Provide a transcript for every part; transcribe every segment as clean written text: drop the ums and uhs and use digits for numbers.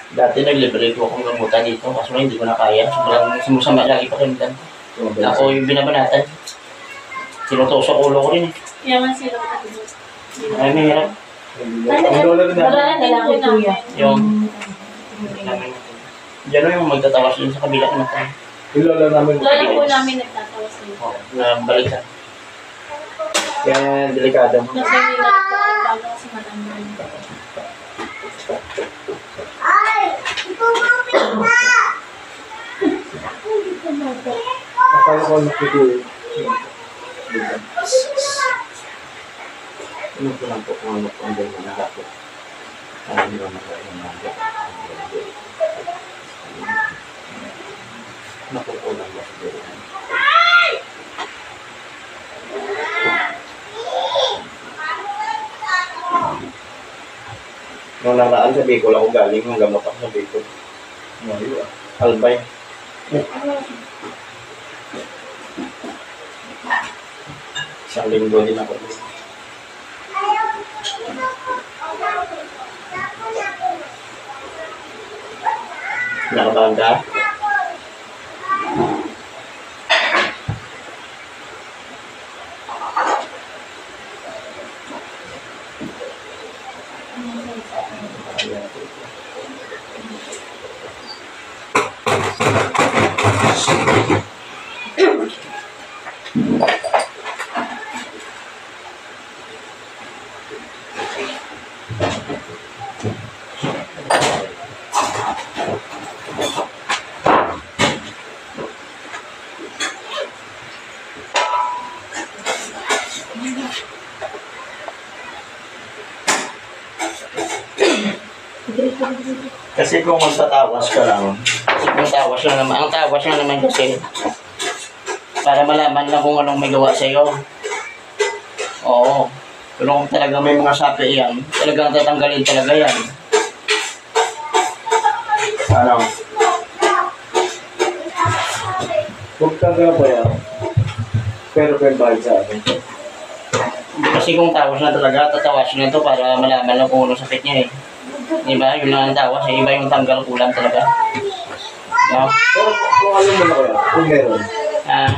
Dati naglibre ko akong gamutan dito, kaso hindi ko na kaya. Sobrang sumusama lagi pakiramdam. Ako yung binabanatan. Sinutusok ulo ko rin eh. Yaman sila. Ay, mahirap. Yung Diyan yung magtatawas yun sa kabila ng mata. Yung lola namin. Lola po namin nagtatawas din. Oo, na balikan. Kaya delikado mo. Kasi hindi na ito ay paano kasi matanggal. Akala ko nakikita. Ano ko lang po kung ano po ang gawin na ako. Hindi mo makain na ako. Nakukulang ba siguro? Nung nakaraan sa Bicol ako galing, nung gamot ako sa Bicol. Albay. Isang linggo din ako. Nakabahan ka? Kasi kung magtatawas ka lang, ang tawas lang naman kasi para malaman lang kung anong may gawa sa'yo. Oo. Pero kung talaga may mga sapi yan, talagang tatanggalin talaga yan. Ano? Huwag ka nga ba yan? Pero bahid sa akin. Kasi kung tawas na talaga, tatawasin na to para malaman lang kung anong sakit niya eh. Diba? Yun lang ang tawas eh. Iba yung tanggal kulang talaga. No? Pero kung alam mo na kaya, kung meron.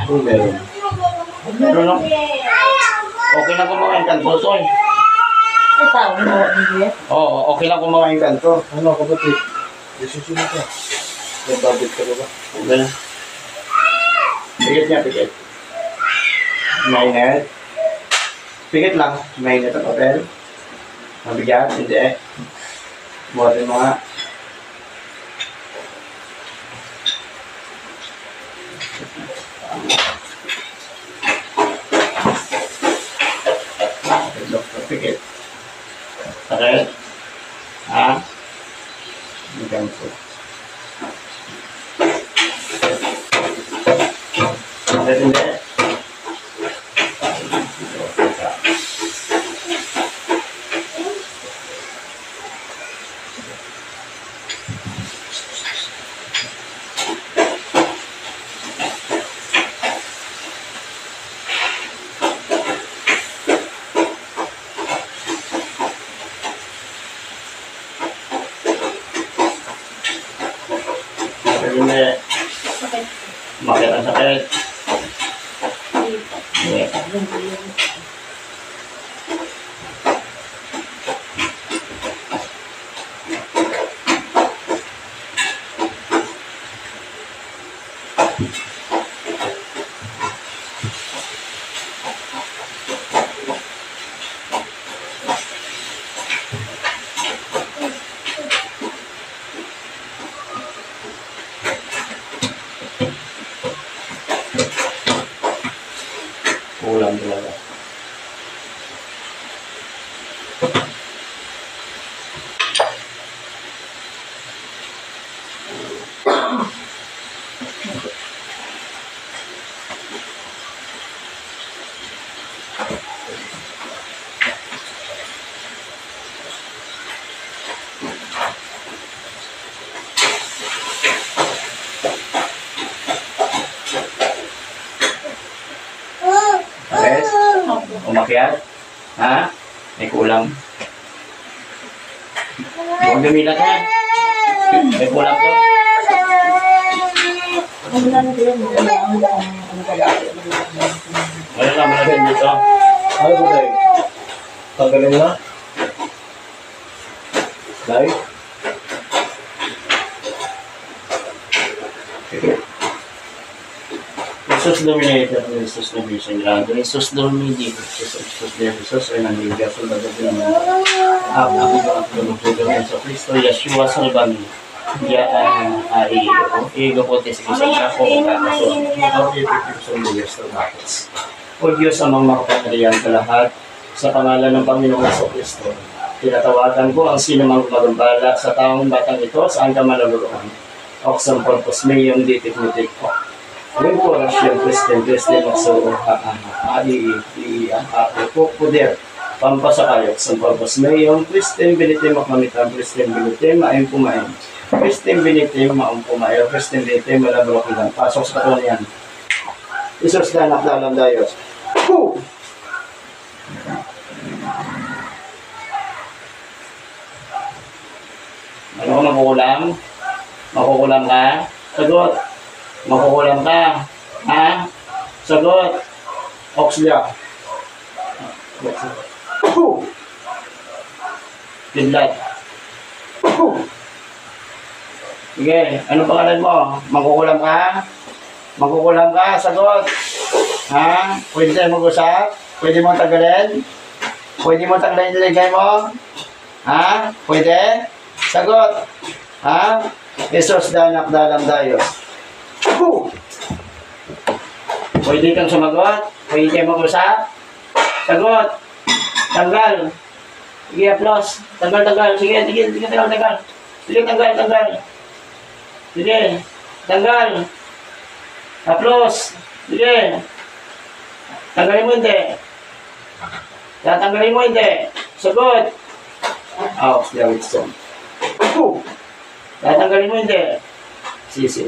Kung meron. Meron lang. Okay lang kumakain kanto to eh. Ay, tao mo hindi yan? Oo, okay lang kumakain kanto. Ano, kapatid? Isusunod ka. Nababit ka ba? Okay na. Pikit niya, pikit. Mainit. Pikit lang. Mainit ang papel. Mabigat, hindi eh. Buhatin mo nga. Pikit. Sakit. Ha? Bigyan ko. Sakit hindi. Hindi. Sakit. Bakit ang sakit? Hindi. Kulang talaga. Yes? Umakyat? Ha? May kulang. Huwag dumilat ha? May kulang to? Ano lang ito yun? Wala naman na rin dito. Ano ba tayo? Tanggalin mo na? Live? Jesus Dominator, Jesus Domination Grado, Jesus Domini, Jesus de Jesus, ay nangyayari sa bagay naman. Ang mga tulog-tulog sa Kristo, Yeshua Salvami. Igo po tayo sa isang kako o kakaso. Ikaw ipipip sa mga sa bakits. O Diyos amang makapangyarihan sa lahat, sa pangalan ng Panginoong sa Kristo. Tinatawagan ko ang sinumang magambala sa taong batang ito saan ka maluluan. Oxam Porpus Mayong Ditik-Mutik ko. Yung orasyon, Kristen, Magsuo, Poder, Pampasakayok, sa Porpus Mayong, Kristen, Binitim, Makmamitam, Kristen, Binitim, Maayong Pumain. Kristen, Binitim, Maayong Pumain, Kristen, Binitim, Malabarok Ilan. Pasok sa katawan yan. Isos na nakdalang dayos. Woo! Ano ka makukulam? Makukulam ka? Sagot. Makukulam ka? Ha? Sagot. Oxlia. Kidlat. Sige, anong pangalan mo? Makukulam ka? Makukulam ka? Sagot. Ha? Pwede tayo mag-usap? Pwede mo tagalin? Pwede mo tagalin yung ligay mo? Ha? Pwede? Sagot. Ha? Jesus danak dalang dayos. Pwede kang sumagot? Pwede kayo mag-usap? Sagot. Tanggal. Sige, applause. Tanggal. Sige, tanggal. Sige, tanggal. Sige, tanggal. Applause. Sige. Tanggalin mo hindi. Tatanggalin mo hindi. Sagot. Out, Davidson. Tatanggalin mo hindi. Sisi.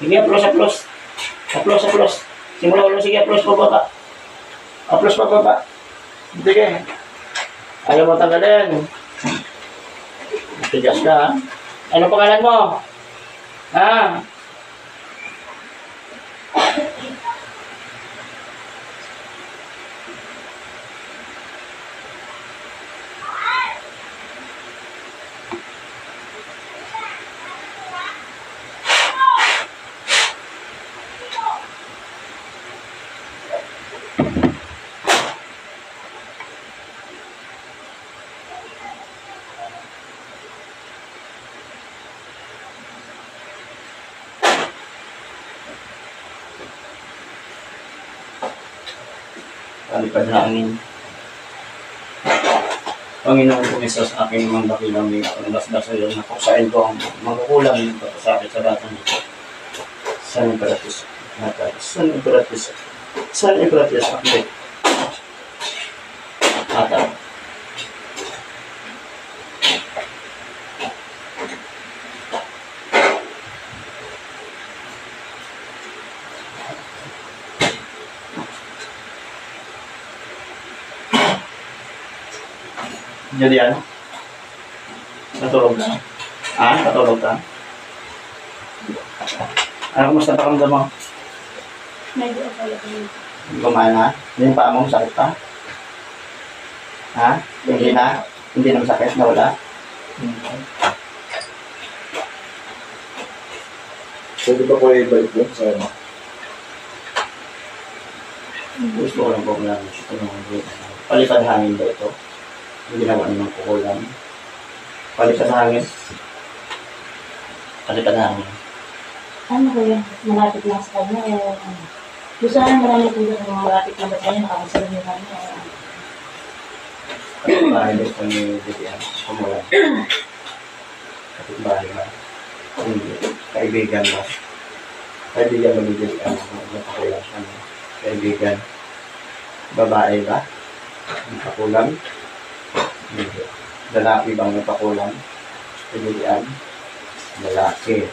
Sige, applause. Simula ulo, sige, applause pababa. Sige. Ayaw mo tanggalin. Tigas ka, ha? Ano pangalan mo? Ha? Kalipad hangin. Panginoon ko isa sa aking mga dakilang ang basbasa yun na kuksain ko ang magkukulang yung pagkasakit sa batang ito. San Imperatriz. Akbet. Ataw. Jadi ano? Natulog ka? Natulog ka? Ano, kumusta pakiramdam mo? Medyo okay ako. Kumain na? Yung paa mo, sakit pa? Ha? Hindi na? Hindi na masakit? Nawala? Pwede ba ko i-bike mo sa ano? Gusto ko lang po lang. Palipad hangin ba ito? Yung ginawa niyo ng kukulam. Palipad hangin. Ano ko yun? Malapit lang sa kanya. Gusto namin marami tulad ng mga malapit lang ba kanya, nakakasalan niyo kanya. Kapitbahay ba ito ni Vivian? Kumulan. Kapitbahay ba? Hindi. Kaibigan ba? Kaibigan ba ni Vivian? Napakulang siya. Kaibigan. Babae ba? Napakulang? Hindi. Lalaki bang napakulang? Kaibigan? Lalaki.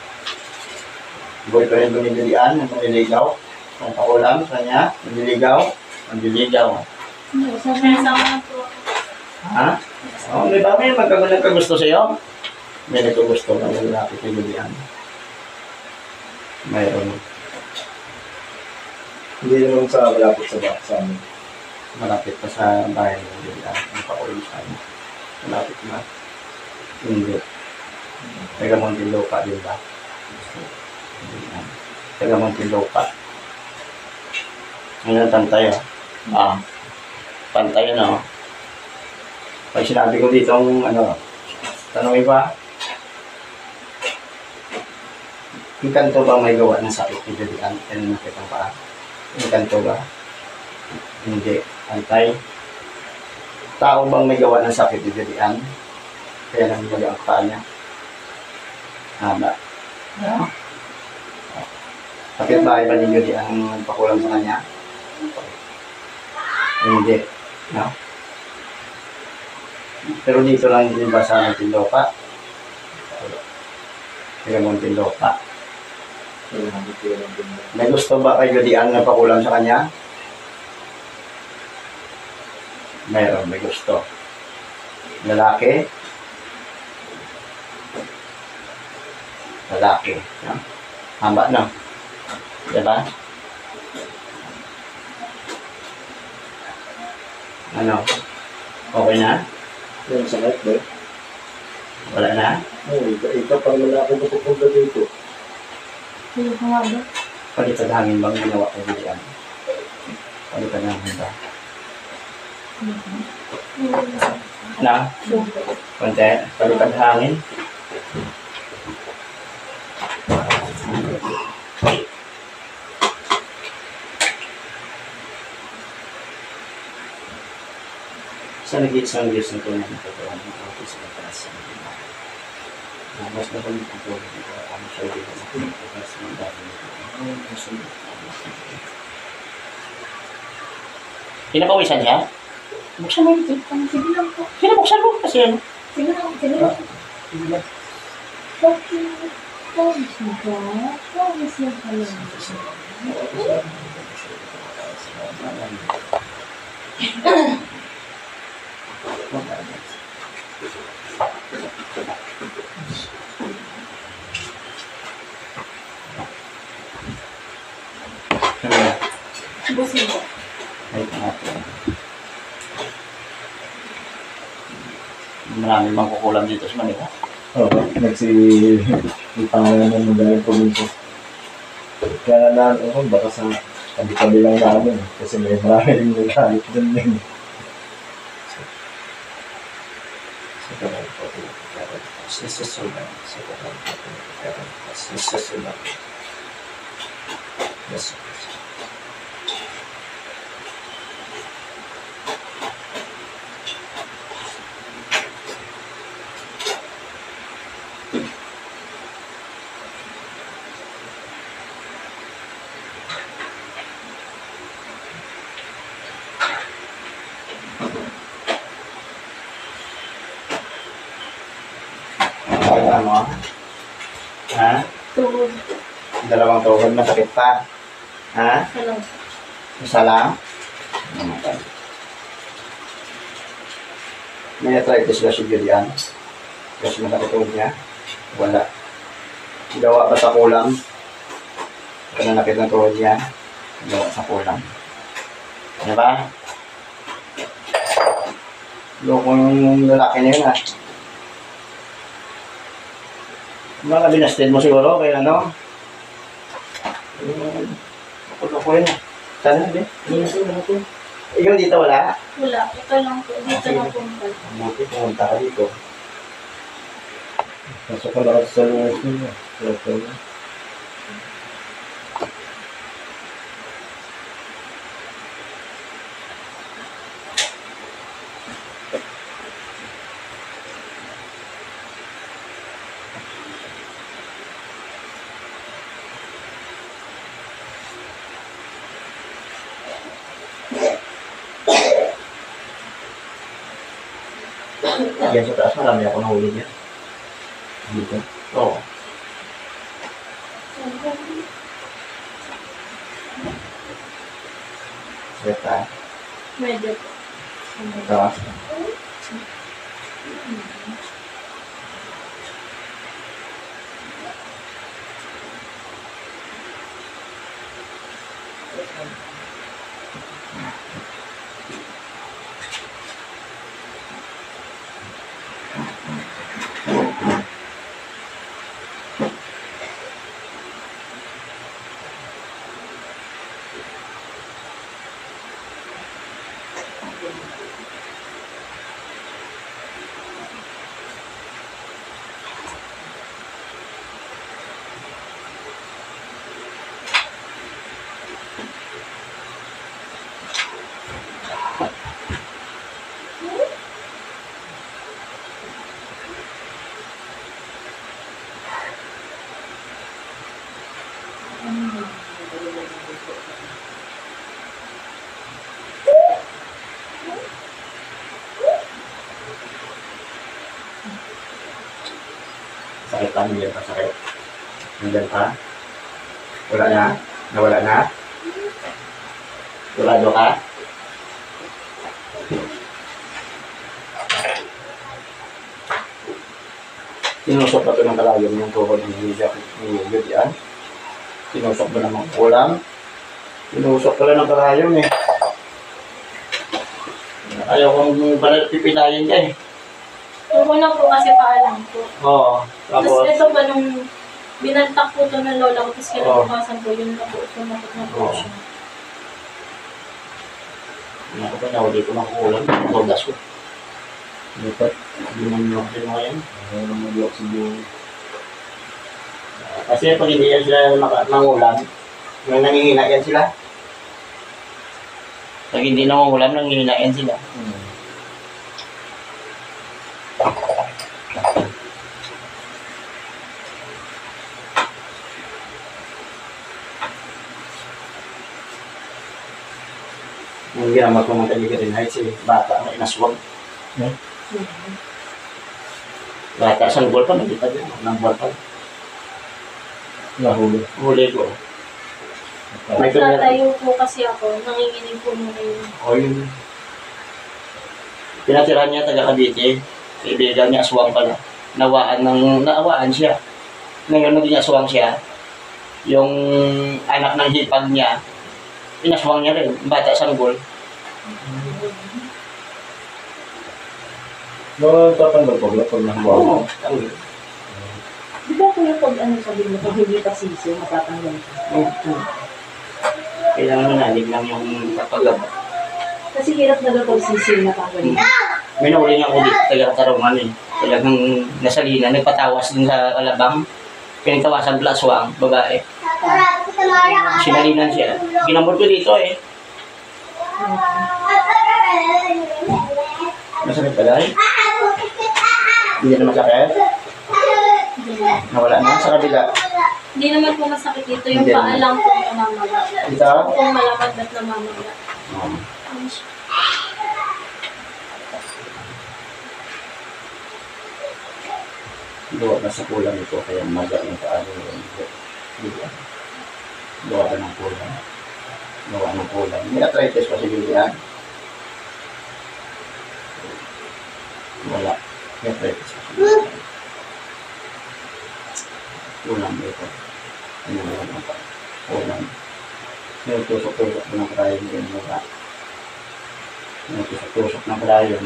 Boyfriend ko ni Julian, ang manliligaw. Kung pakulam, kanya, manliligaw. Manliligaw. Sama po. Ha? Oh, di ba may nagkagusto sa'yo? May nagkagusto ng lalaki kay Julian. Mayroon. Hindi naman sa malapit sa amin. Malapit pa sa bahay ng Julian. Ang pakulam sa kanya. Malapit na. Hindi. Taga Muntinlupa din ba? Taga Muntinlupa. Ngayon, pantay pantay na. Pag sinabi ko dito tanongin ba? Yung kanto ba may gawa ng sakit ni Julian? Yan ang nakitang paa. Yung kanto ba? Hindi. Pantay. Tao bang may gawa ng sakit ni Julian? Kaya nang gawa ang paa niya. Haba. Kapit bahay ba ni Julian ang pakulang sa kanya? Hindi. No? Pero dito lang din ba sa Muntinlupa? Taga Muntinlupa. May gusto ba kay Julian na pakulam sa kanya? Mayroon, may gusto. Lalaki? Lalaki. No? Hamba, no? Diba? Ano? Okay na? Yung sakit ba? Wala na? Oo, ikaw pang lalaki na pupunta dito. Sige ko nga ba? Palitad hangin bang ginawa ko Julian? Palitad hangin ba? Na? Konti? Palitad hangin? Sa nag-iisang na ito na natutuwa ng ako sa kataas sa mga mas na kami ito ang siya dito sa kataas ng dami nito. Pinapawisan siya? Buksan mo yung tip. Sige lang po. Pinabuksan mo kasi ano? Sige lang. Sige lang. Okay. Promise mo ka. Promise mo ka lang. Busin mo. Marami mang kukulam dito sa Manila. Oo, nagsipangalan ng magaling probinsya. Kaya na ako, baka sa tabi-tabi lang namin. Kasi may maraming nagalit dun din. Ano? Ha? Tuhod. Dalawang tuhod masakit pa. Ha? Hello. Isa lang? May arthritis ba si Julian? Kasi masakit tuhod niya? Wala. Gawa ba sa kulam? Kananakit ng tuhod niya? Gawa sa kulam. Ano ba? Loko yung lalaki na yun ha. Mga binasted mo siguro, kaya ano? Loko yun ha. Sana hindi? Ikaw dito wala? Wala. Ito lang po. Dito lang po. Buti pumunta ka dito. Pasok ka na kasi sa luwas niya. Yan sa taas, marami ako nahuli niya. Dito? Oo. Ito. Medyo. Ito. Sakit pa, nandiyan pa sakit. Nandiyan pa. Wala na. Nawala na. Tulado ka. Tinusok pa ito ng kalayom yung tuhod ni Yudian. Tinusok ba namang ulam? Tinusok pala ng kalayom eh. Ayaw kong pipilayin ka eh. Yung una po kasi paalam po. Oo. Tapos Tapos, ito pa nung binantak po ito ng lola ko, tapos kinabukasan po yun na po, sumakot na po Oo. siya. ako pa nahuli ko ng ulam. Togas ko. Lipat. Hindi mo nyo kasi mga yan. Ano mag-lock si Joey. Kasi pag hindi yan sila mangulam, may nangihina yan sila. Pag hindi nangungulam, nangihina yan sila. Yung ginamot ko ng kaibigan rin ay si bata na inaswag. Bata, sanggol pa, nakita din. Nanggol pa. Nahuli. Huli ko. May kanya. Tatayo po kasi ako, nanginginig po muna yun. O yun. Pinatirahan niya taga Cavite. Kaibigan niya, aswang pala. Naawaan siya. Ngayon naging aswang siya. Yung anak ng hipag niya, inaswang niya rin. Bata sanggol. No, tatanggap ko pag nakuha mo. Oo. Tanggol. Di ba po yung pag ano sabi mo, pag hindi pa sisi, matatanggal ka? Kailangan manalig lang yung kapag Kasi hirap na daw pag sisi, natanggal ka. may nahuli nga ako dito, taga-tarungan eh. Talagang nasalina, nagpatawas dun sa alabang. Pinagtawasan pala aswang, babae. Sinalinan siya. Ginamot ko dito eh. Masakit pala eh. Hindi na masakit. Nawala na sa kabila. Hindi naman po masakit dito, yung Hindi. paa lang po namamaga. Ito? Kung malamad ba't namamaga. Gawa na sa kulang ito, kaya maga yung paano yun. Gawa ka ng kulang. Gawa ng kulang. May arthritis pa si Julian. Wala. May arthritis pa si Julian. Kulang ito. Ano na lang pa. Kulang. May tusok-tusok mo ng krayon yung mukha. May tusok-tusok ng krayon.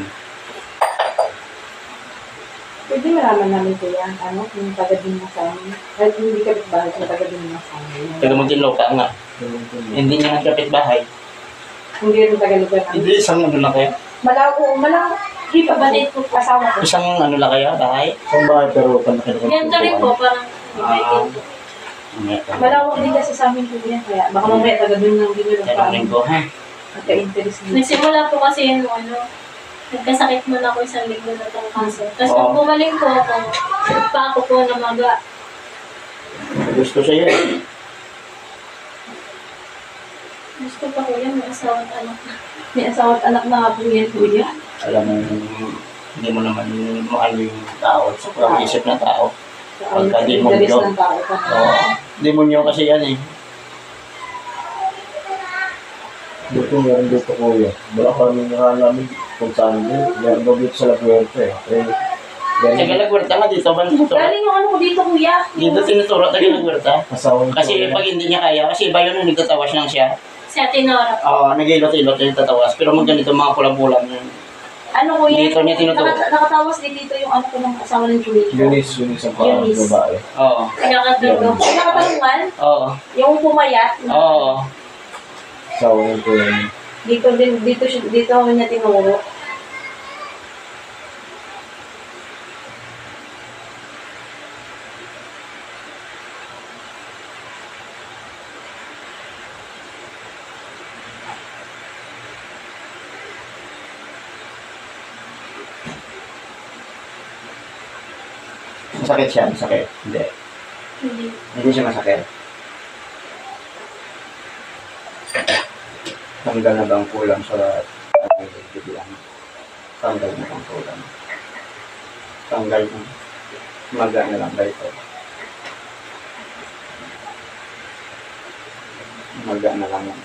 Pwede malaman namin po yan, ano, kung taga-din mo sa amin. Kahit hindi kapit-bahay, kung taga-din mo sa amin. Taga Muntinlupa nga. Hindi niya ang kapitbahay. Hindi rin taga-lugar namin. Hindi, isang ano lang kaya? Malaw, hindi pa ba dito asawa ko? Isang ano lang kaya, bahay? Saan ba pero panakita ko? Ganito rin po, parang malawak din kasi sa amin po yan, kaya baka mamaya taga-din ng ginulong pa Tanongin ko, ha? Magka-interest din. Nagsimula po kasi yung ano, nagkasakit muna ako isang linggo na itong kaso. Tapos nung bumaling po ako, pa ako po namaga. Gusto sa'yo eh. Gusto pa ko yan, may asawa at anak na. May asawa at anak na nga po yan, kuya. Alam mo, hindi mo naman maano yung tao. Sobrang isip na tao. Pagka di mo Dalis blog. ng tao pa. Oo. Demonyo kasi yan eh. Dito meron dito kuya. Wala kami namin kung saan din. Meron daw dito sa Laguerta eh. Tagalagwerta nga dito ba tinuturo? Galing yung ano ko dito, kuya. Dito tinuturo Tagalagwerta. Asawa niya. Kasi pag hindi niya kaya, kasi iba yun yung nagtatawas lang siya. Si Ate Nora. Oo, nag-ilot-ilot yung tatawas. Pero mag ganito mga kulang-kulang yun. Ano kuya? Dito niya tinuturo. Nakatawas din dito yung ano ko ng asawa ng Julie. Eunice ang parang Eunice. babae. Oo. Pinakatanungan, Oo. yung pumayat. Oo. Asawa niya po yun. Dito ako niya tinuro. Masakit siya, masakit. Hindi. Hindi. Hindi siya masakit. Tanggal na bang kulang sa bibilang? Tanggal na bang kulang? Tanggal na. Maga na lang ba ito? Maga na lang yan.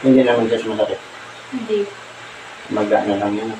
Hindi naman siya masakit. Hindi. Maga na lang yan.